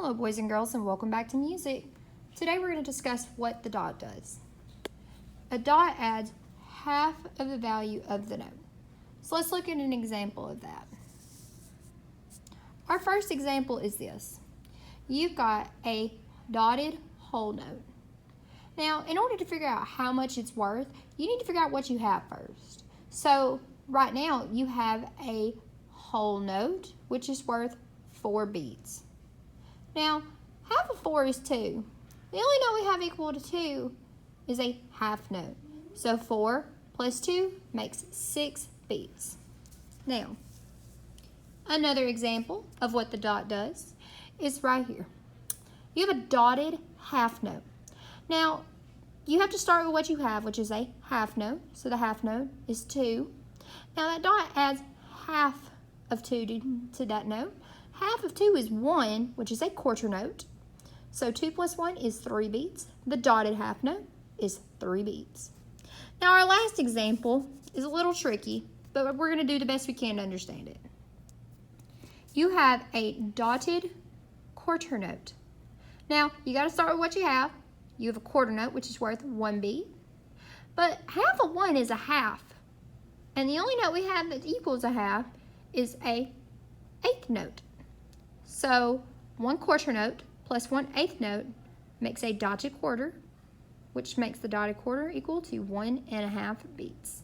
Hello boys and girls, and welcome back to music. Today we're going to discuss what the dot does. A dot adds half of the value of the note. So let's look at an example of that. Our first example is this. You've got a dotted whole note. Now, in order to figure out how much it's worth, you need to figure out what you have first. So right now you have a whole note, which is worth 4 beats. Now, half of 4 is 2. The only note we have equal to 2 is a half note. So 4 plus 2 makes 6 beats. Now, another example of what the dot does is right here. You have a dotted half note. Now, you have to start with what you have, which is a half note. So the half note is 2. Now that dot adds half of 2 to that note. Half of 2 is 1, which is a quarter note. So 2 plus 1 is 3 beats. The dotted half note is 3 beats. Now our last example is a little tricky, but we're going to do the best we can to understand it. You have a dotted quarter note. Now you got to start with what you have. You have a quarter note, which is worth 1 beat. But half of 1 is a half. And the only note we have that equals a half is a eighth note. So 1 quarter note plus 1 eighth note makes a dotted quarter, which makes the dotted quarter equal to 1.5 beats.